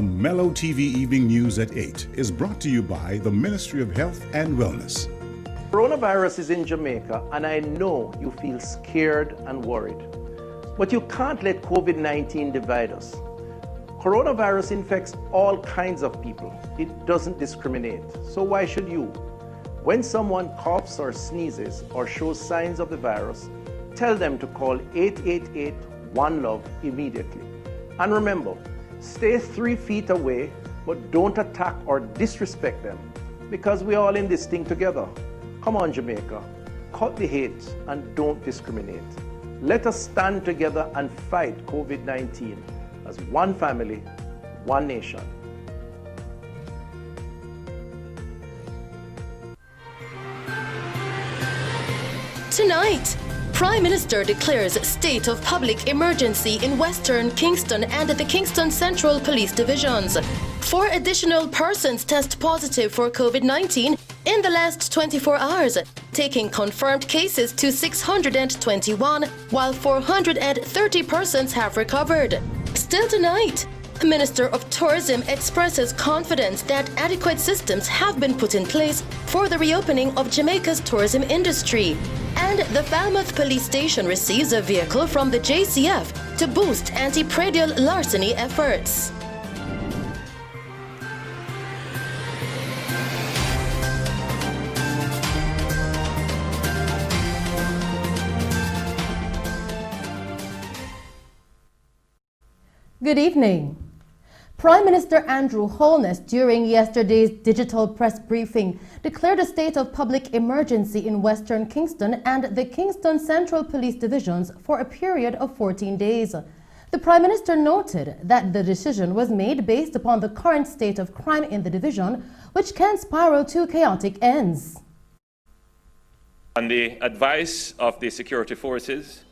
The Mello TV Evening News at 8 is brought to you by the Ministry of Health and Wellness. Coronavirus is in Jamaica, and I know you feel scared and worried. But you can't let COVID-19 divide us. Coronavirus infects all kinds of people. It doesn't discriminate. So why should you? When someone coughs or sneezes or shows signs of the virus, tell them to call 888-1-LOVE immediately. And remember, stay 3 feet away, but don't attack or disrespect them, because we're all in this thing together. Come on, Jamaica, cut the hate and don't discriminate. Let us stand together and fight COVID-19 as one family, one nation. Tonight, Prime Minister declares state of public emergency in Western Kingston and the Kingston Central Police Divisions. 4 additional persons test positive for COVID-19 in the last 24 hours, taking confirmed cases to 621, while 430 persons have recovered. Still tonight, Minister of Tourism expresses confidence that adequate systems have been put in place for the reopening of Jamaica's tourism industry. And the FALMOUTH police station receives a vehicle from the JCF to boost anti-PRAEDIal larceny efforts. Good evening. Prime Minister Andrew Holness, during yesterday's digital press briefing, declared a state of public emergency in Western Kingston and the Kingston Central Police Divisions for a period of 14 days. The Prime Minister noted that the decision was made based upon the current state of crime in the division, which can spiral to chaotic ends. On the advice of the security forces,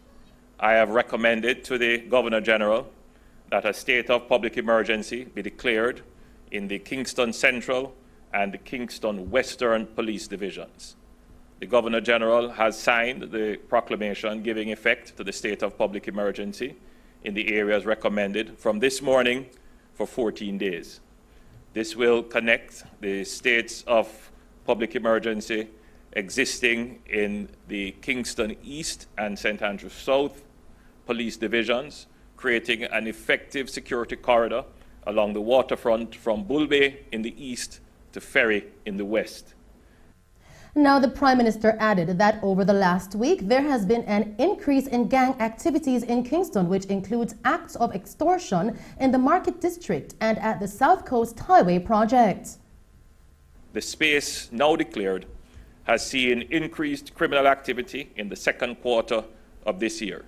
I have recommended to the Governor General that a state of public emergency be declared in the Kingston Central and the Kingston Western Police Divisions. The Governor General has signed the proclamation giving effect to the state of public emergency in the areas recommended from this morning for 14 days. This will connect the states of public emergency existing in the Kingston East and St. Andrews South police divisions, creating an effective security corridor along the waterfront from Bull Bay in the east to Ferry in the west. Now, the Prime Minister added that over the last week, there has been an increase in gang activities in Kingston, which includes acts of extortion in the Market District and at the South Coast Highway project. The space now declared has seen increased criminal activity in the second quarter of this year.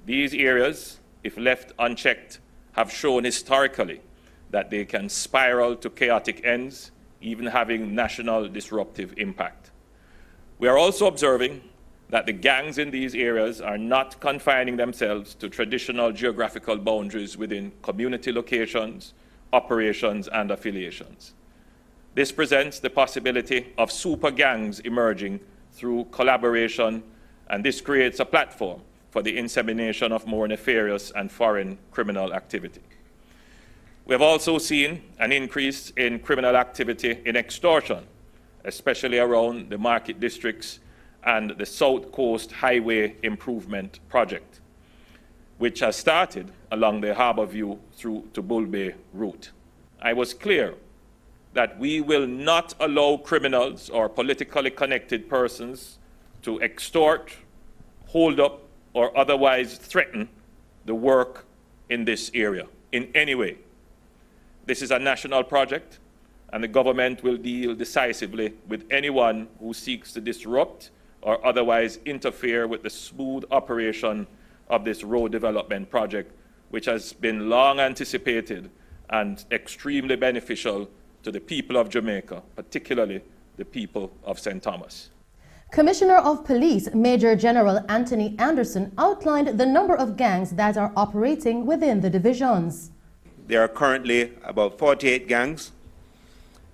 These areas, if left unchecked, have shown historically that they can spiral to chaotic ends, even having national disruptive impact. We are also observing that the gangs in these areas are not confining themselves to traditional geographical boundaries within community locations, operations, and affiliations. This presents the possibility of super gangs emerging through collaboration, and this creates a platform for the insemination of more nefarious and foreign criminal activity. We have also seen an increase in criminal activity in extortion, especially around the market districts and the South Coast Highway Improvement Project, which has started along the Harbourview through to Bull Bay route. I was clear that we will not allow criminals or politically connected persons to extort, hold up, or otherwise threaten the work in this area in any way. This is a national project, and the government will deal decisively with anyone who seeks to disrupt or otherwise interfere with the smooth operation of this road development project, which has been long anticipated and extremely beneficial to the people of Jamaica, particularly the people of St. Thomas. Commissioner of Police Major General Anthony Anderson outlined the number of gangs that are operating within the divisions. There are currently about 48 gangs,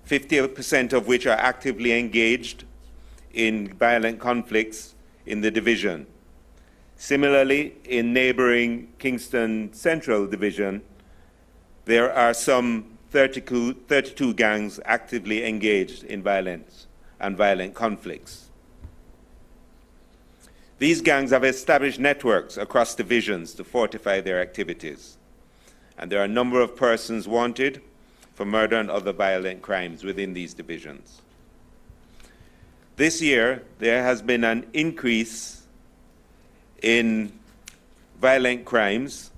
50% of which are actively engaged in violent conflicts in the division. Similarly, in neighboring Kingston Central Division, there are some 32 gangs actively engaged in violence and violent conflicts. These gangs have established networks across divisions to fortify their activities, and there are a number of persons wanted for murder and other violent crimes within these divisions. This year, there has been an increase in violent crimes.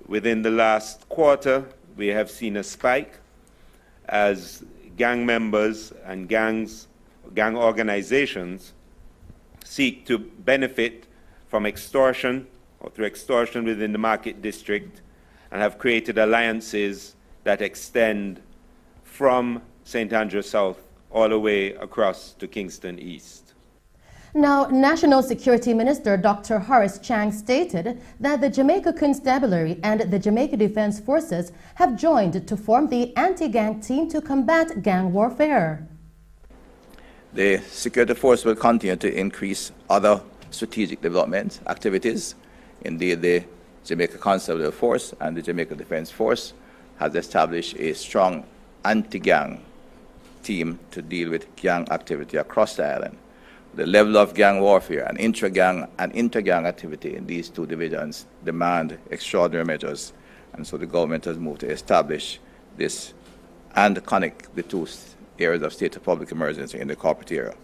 Within the last quarter, we have seen a spike as gang members and gang organizations seek to benefit from extortion or through extortion within the market district and have created alliances that extend from St. Andrew South all the way across to Kingston East. Now, National Security Minister Dr. Horace Chang stated that the Jamaica Constabulary and the Jamaica Defense Forces have joined to form the anti-gang team to combat gang warfare. The security force will continue to increase other strategic development activities. Indeed, the Jamaica Constabulary Force and the Jamaica Defense Force has established a strong anti-gang team to deal with gang activity across the island. The level of gang warfare and intra-gang and inter-gang activity in these two divisions demand extraordinary measures, and so the government has moved to establish this and connect the two areas of state of public emergency in the corporate area.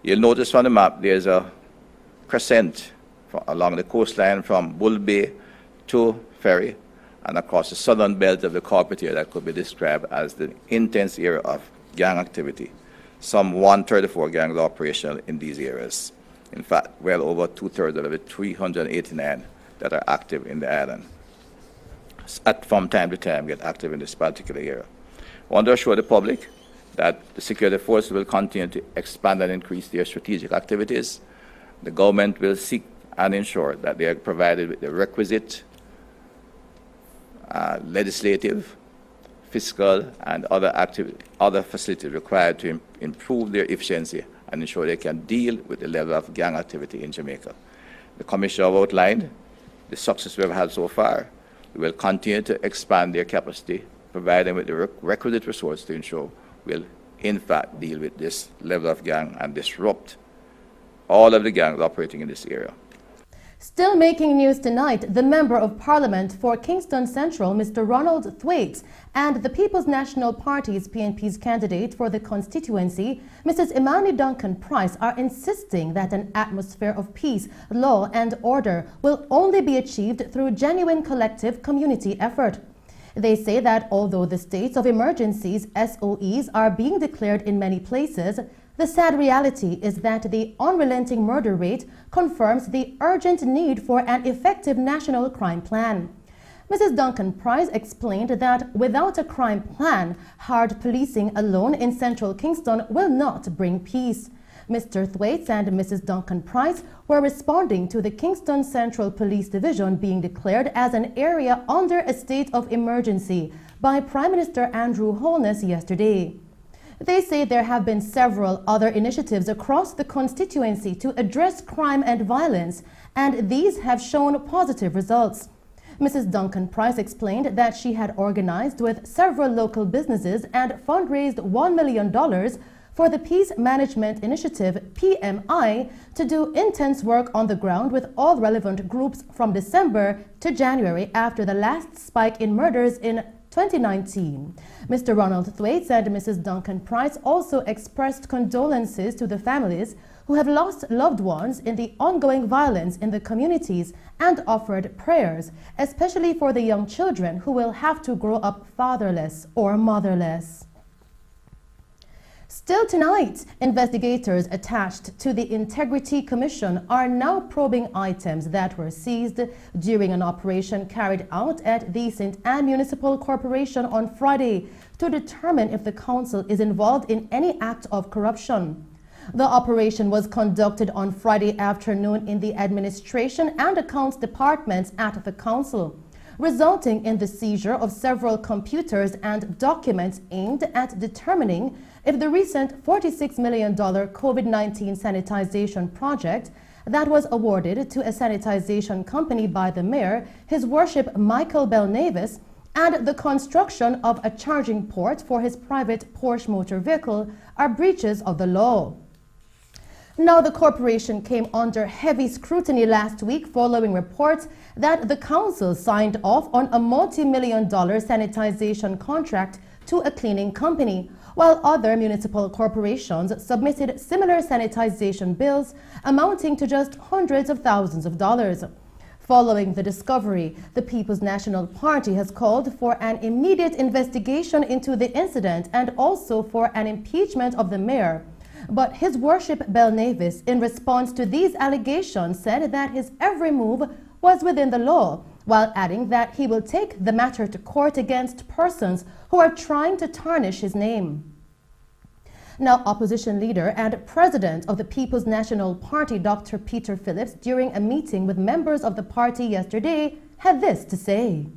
You'll notice from the map there's a crescent along the coastline from Bull Bay to Ferry and across the southern belt of the corporate area that could be described as the intense area of gang activity. Some 134 gangs are operational in these areas. In fact, well over 2/3 of the 389 that are active in the island from time to time get active in this particular area. I want to assure the public that the security forces will continue to expand and increase their strategic activities. The government will seek and ensure that they are provided with the requisite legislative, fiscal, and other facilities required to improve their efficiency and ensure they can deal with the level of gang activity in Jamaica. The Commissioner have outlined the success we have had so far. We will continue to expand their capacity, provide them with the requisite resources to ensure we'll in fact deal with this level of gang and disrupt all of the gangs operating in this area. Still making news tonight, the Member of Parliament for Kingston Central, Mr. Ronald Thwaites, and the People's National Party's PNP's candidate for the constituency, Mrs. Imani Duncan Price, are insisting that an atmosphere of peace, law and order will only be achieved through genuine collective community effort. They say that although the states of emergencies, SOEs, are being declared in many places, the sad reality is that the unrelenting murder rate confirms the urgent need for an effective national crime plan. Mrs. Duncan Price explained that without a crime plan, hard policing alone in central Kingston will not bring peace. Mr. Thwaites and Mrs. Duncan Price were responding to the Kingston Central Police Division being declared as an area under a state of emergency by Prime Minister Andrew Holness yesterday. They say there have been several other initiatives across the constituency to address crime and violence, and these have shown positive results. Mrs. Duncan Price explained that she had organized with several local businesses and fundraised $1 million for the Peace Management Initiative, PMI, to do intense work on the ground with all relevant groups from December to January after the last spike in murders in 2019. Mr. Ronald Thwaites and Mrs. Duncan Price also expressed condolences to the families who have lost loved ones in the ongoing violence in the communities and offered prayers, especially for the young children who will have to grow up fatherless or motherless. Still tonight, investigators attached to the Integrity Commission are now probing items that were seized during an operation carried out at the St. Anne Municipal Corporation on Friday to determine if the council is involved in any act of corruption. The operation was conducted on Friday afternoon in the Administration and Accounts departments at the council, resulting in the seizure of several computers and documents aimed at determining if the recent $46 million COVID-19 sanitization project that was awarded to a sanitization company by the mayor, His Worship Michael Belnavis, and the construction of a charging port for his private Porsche motor vehicle are breaches of the law. Now, the corporation came under heavy scrutiny last week following reports that the council signed off on a multi-million-dollar sanitization contract to a cleaning company, while other municipal corporations submitted similar sanitization bills amounting to just hundreds of thousands of dollars. Following the discovery, the People's National Party has called for an immediate investigation into the incident and also for an impeachment of the mayor. But His Worship Belnavis, in response to these allegations, said that his every move was within the law, while adding that he will take the matter to court against persons who are trying to tarnish his name. Now, opposition leader and president of the People's National Party, Dr. Peter Phillips, during a meeting with members of the party yesterday, had this to say.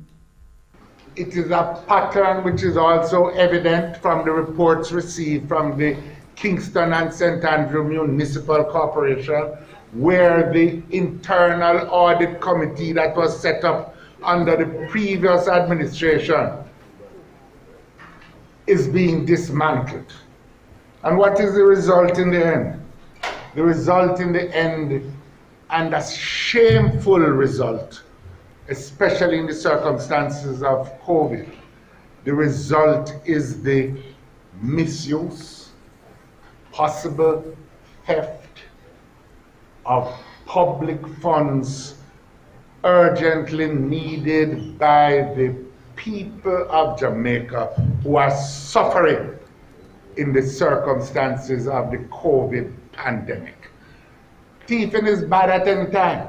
It is a pattern which is also evident from the reports received from the Kingston and St. Andrew Municipal Corporation, where the internal audit committee that was set up under the previous administration is being dismantled. And what is the result in the end? The result in the end, and a shameful result, especially in the circumstances of COVID, the result is the misuse, possible theft of public funds urgently needed by the people of Jamaica who are suffering in the circumstances of the COVID pandemic. Thieving is bad at any time,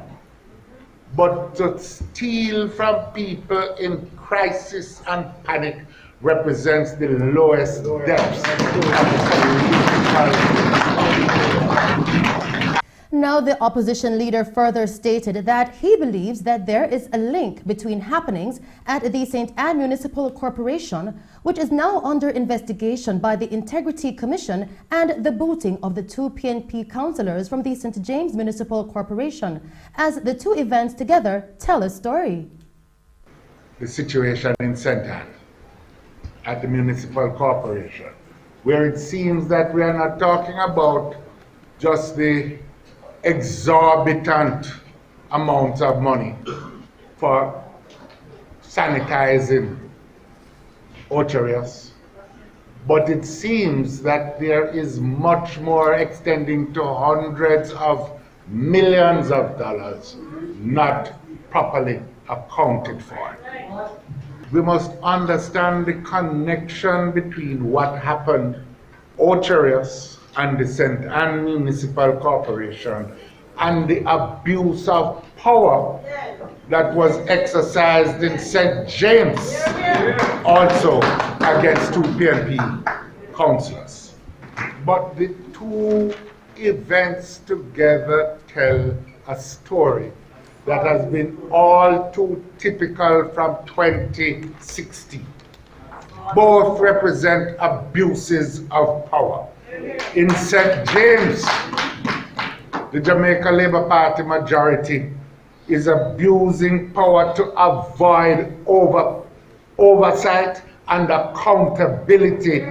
but to steal from people in crisis and panic represents the lowest depths of political. Now, the opposition leader further stated that he believes that there is a link between happenings at the St. Anne Municipal Corporation, which is now under investigation by the Integrity Commission, and the booting of the two PNP councillors from the St. James Municipal Corporation, as the two events together tell a story. The situation in St. Anne at the Municipal Corporation, where it seems that we are not talking about just the exorbitant amounts of money for sanitizing Oterius, but it seems that there is much more extending to hundreds of millions of dollars not properly accounted for. We must understand the connection between what happened Oterius and the St. Anne Municipal Corporation and the abuse of power that was exercised in St. James, also against two PNP councillors. But the two events together tell a story that has been all too typical from 2016. Both represent abuses of power. In St. James, the Jamaica Labour Party majority is abusing power to avoid oversight and accountability.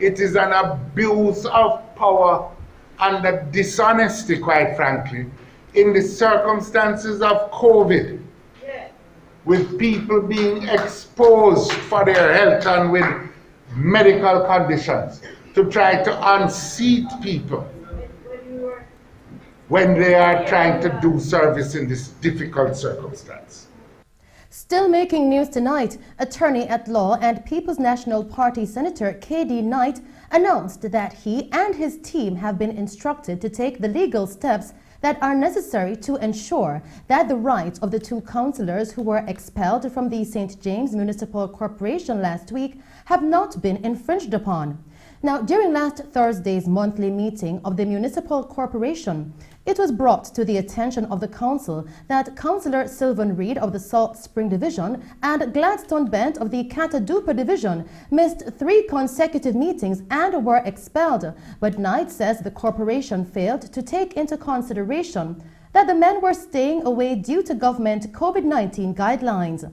It is an abuse of power and a dishonesty, quite frankly, in the circumstances of COVID, with people being exposed for their health and with medical conditions, to try to unseat people when they are trying to do service in this difficult circumstance. Still making news tonight, attorney at law and People's National Party Senator K.D. Knight announced that he and his team have been instructed to take the legal steps that are necessary to ensure that the rights of the two councillors who were expelled from the St. James Municipal Corporation last week have not been infringed upon. Now, during last Thursday's monthly meeting of the Municipal Corporation, it was brought to the attention of the Council that Councillor Sylvan Reid of the Salt Spring Division and Gladstone Bent of the Catadupa Division missed 3 consecutive meetings and were expelled, but Knight says the corporation failed to take into consideration that the men were staying away due to government COVID-19 guidelines.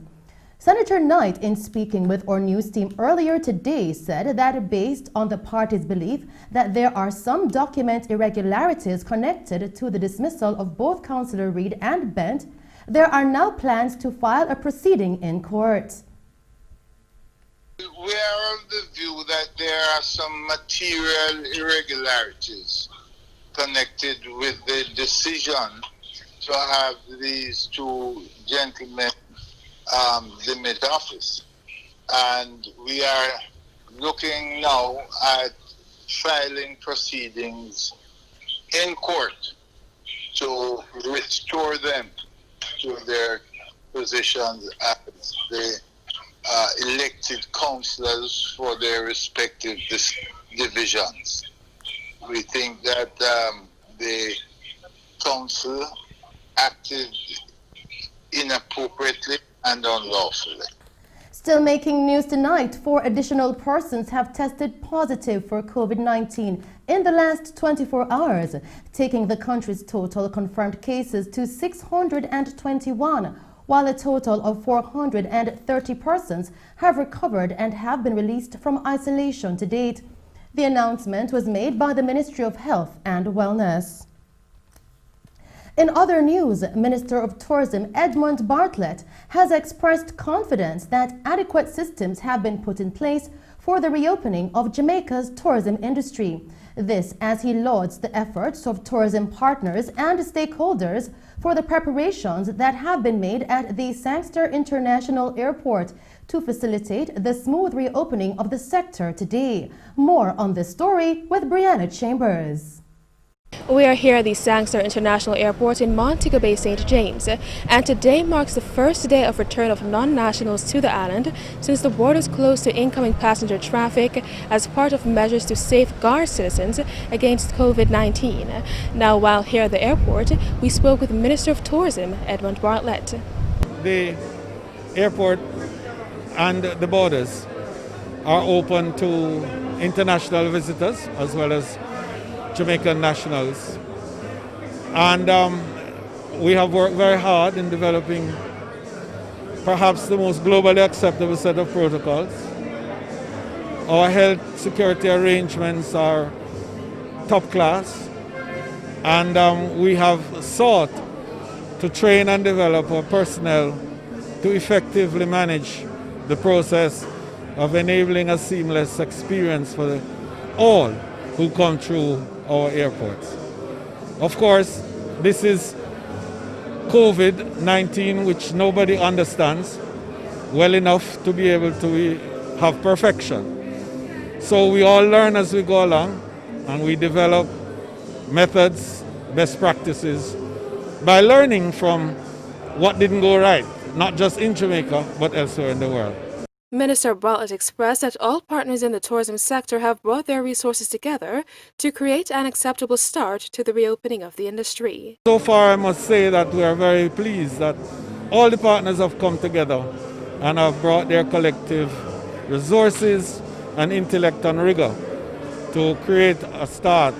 Senator Knight, in speaking with our news team earlier today, said that based on the party's belief that there are some document irregularities connected to the dismissal of both Councillor Reid and Bent, there are now plans to file a proceeding in court. We are of the view that there are some material irregularities connected with the decision to have these two gentlemen limit office. And we are looking now at filing proceedings in court to restore them to their positions as the elected councillors for their respective divisions. We think that the council acted inappropriately and unlawfully. Still making news tonight, 4 additional persons have tested positive for COVID-19 in the last 24 hours, taking the country's total confirmed cases to 621, while a total of 430 persons have recovered and have been released from isolation to date. The announcement was made by the Ministry of Health and Wellness. In other news, Minister of Tourism Edmund Bartlett has expressed confidence that adequate systems have been put in place for the reopening of Jamaica's tourism industry. This as he lauds the efforts of tourism partners and stakeholders for the preparations that have been made at the Sangster International Airport to facilitate the smooth reopening of the sector today. More on this story with Brianna Chambers. We are here at the Sangster International Airport in Montego Bay, St. James, and today marks the first day of return of non-nationals to the island since the borders closed to incoming passenger traffic as part of measures to safeguard citizens against COVID-19. Now, while here at the airport, we spoke with Minister of Tourism Edmund Bartlett. The airport and the borders are open to international visitors as well as Jamaican nationals, and we have worked very hard in developing perhaps the most globally acceptable set of protocols. Our health security arrangements are top class, and we have sought to train and develop our personnel to effectively manage the process of enabling a seamless experience for all who come through our airports. Of course, this is COVID-19, which nobody understands well enough to be able to have perfection. So we all learn as we go along, and we develop methods, best practices, by learning from what didn't go right, not just in Jamaica, but elsewhere in the world. Minister Bartlett expressed that all partners in the tourism sector have brought their resources together to create an acceptable start to the reopening of the industry. So far, I must say that we are very pleased that all the partners have come together and have brought their collective resources and intellect and rigor to create a start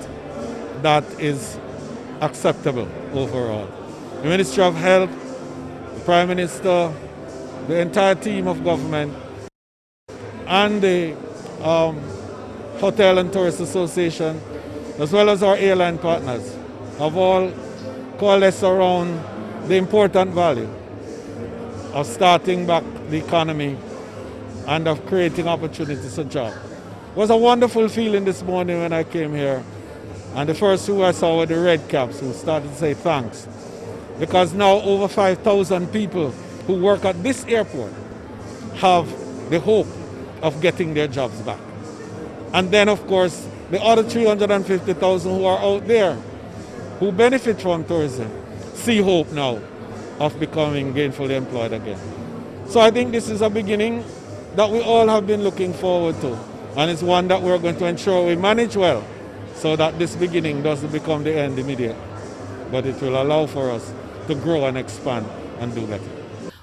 that is acceptable overall. The Ministry of Health, the Prime Minister, the entire team of government, and the Hotel and Tourist Association, as well as our airline partners, have all coalesced around the important value of starting back the economy and of creating opportunities for jobs. It was a wonderful feeling this morning when I came here, and the first who I saw were the red caps who started to say thanks, because now over 5,000 people who work at this airport have the hope of getting their jobs back. And then, of course, the other 350,000 who are out there who benefit from tourism see hope now of becoming gainfully employed again. So I think this is a beginning that we all have been looking forward to, and it's one that we're going to ensure we manage well so that this beginning doesn't become the end immediate, but it will allow for us to grow and expand and do better.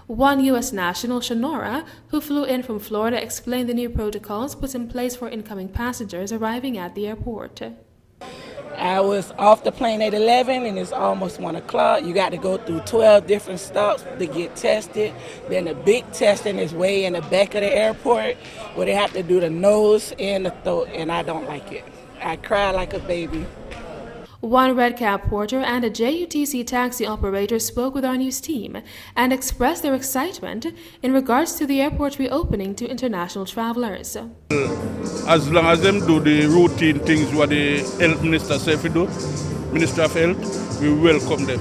One U.S. national, Shonora, who flew in from Florida, explained the new protocols put in place for incoming passengers arriving at the airport. I was off the plane at 11 and it's almost 1 o'clock. You got to go through 12 different stops to get tested. Then the big testing is way in the back of the airport where they have to do the nose and the throat, and I don't like it. I cry like a baby. One Red Cab porter and a JUTC taxi operator spoke with our news team and expressed their excitement in regards to the airport reopening to international travelers. As long as them do the routine things what the health minister said we do, Minister of Health, we welcome them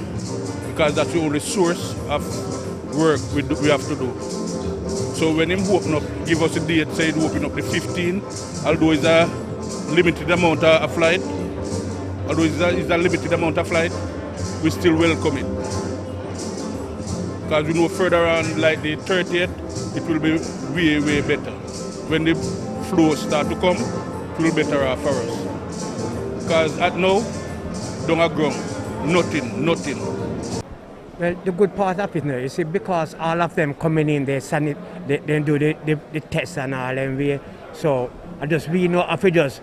because that's the only source of work we have to do. So when him open up, give us a date, say it open up the 15th, although it's a limited amount of flight, although it's a limited amount of flight, we still welcome it. Because we know further on, like the 30th, it will be way, way better. When the flows start to come, it will be better off for us. Because at now, don't have ground, nothing. Well, the good part of it now is because all of them coming in, they do the tests and all, and we know if we just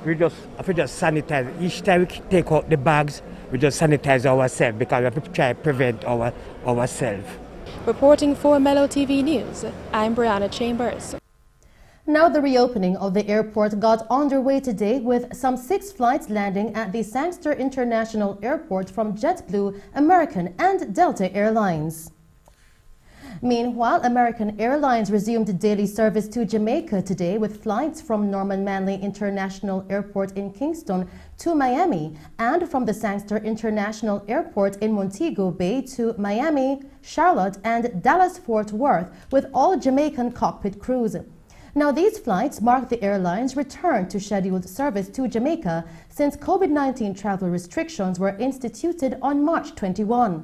sanitize. Each time we take out the bags, we just sanitize ourselves because we have to try to prevent ourselves. Reporting for Mello TV News, I'm Brianna Chambers. Now the reopening of the airport got underway today with some 6 flights landing at the Sangster International Airport from JetBlue, American and Delta Airlines. Meanwhile, American Airlines resumed daily service to Jamaica today with flights from Norman Manley International Airport in Kingston to Miami and from the Sangster International Airport in Montego Bay to Miami, Charlotte and Dallas-Fort Worth with all Jamaican cockpit crews. Now, these flights mark the airline's return to scheduled service to Jamaica since COVID-19 travel restrictions were instituted on March 21.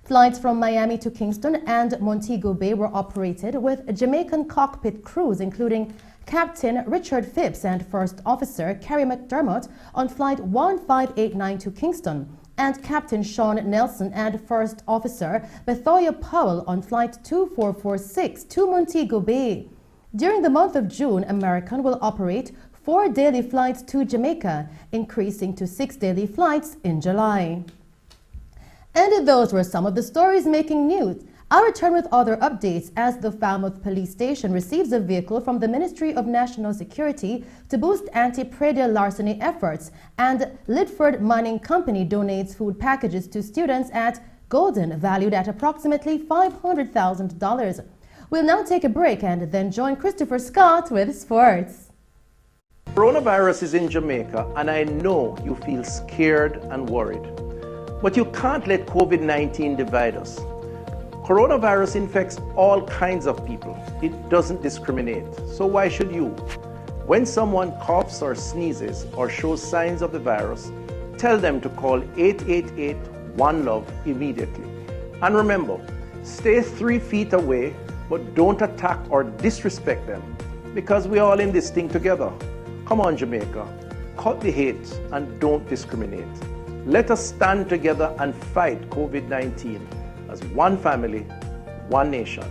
Flights from Miami to Kingston and Montego Bay were operated with Jamaican cockpit crews, including Captain Richard Phipps and First Officer Kerry McDermott on Flight 1589 to Kingston, and Captain Sean Nelson and First Officer Bethoya Powell on Flight 2446 to Montego Bay. During the month of June, American will operate 4 daily flights to Jamaica, increasing to 6 daily flights in July. And those were some of the stories making news. I'll return with other updates as the Falmouth Police Station receives a vehicle from the Ministry of National Security to boost anti-PRAEDIal larceny efforts, and Lidford Mining Company donates food packages to students at Golden, valued at approximately $500,000. We'll now take a break and then join Christopher Scott with sports. Coronavirus is in Jamaica, and I know you feel scared and worried. But you can't let COVID-19 divide us. Coronavirus infects all kinds of people. It doesn't discriminate. So why should you? When someone coughs or sneezes or shows signs of the virus, tell them to call 888-1-LOVE immediately. And remember, stay 3 feet away, but don't attack or disrespect them, because we're all in this thing together. Come on, Jamaica. Cut the hate and don't discriminate. Let us stand together and fight COVID-19 as one family, one nation.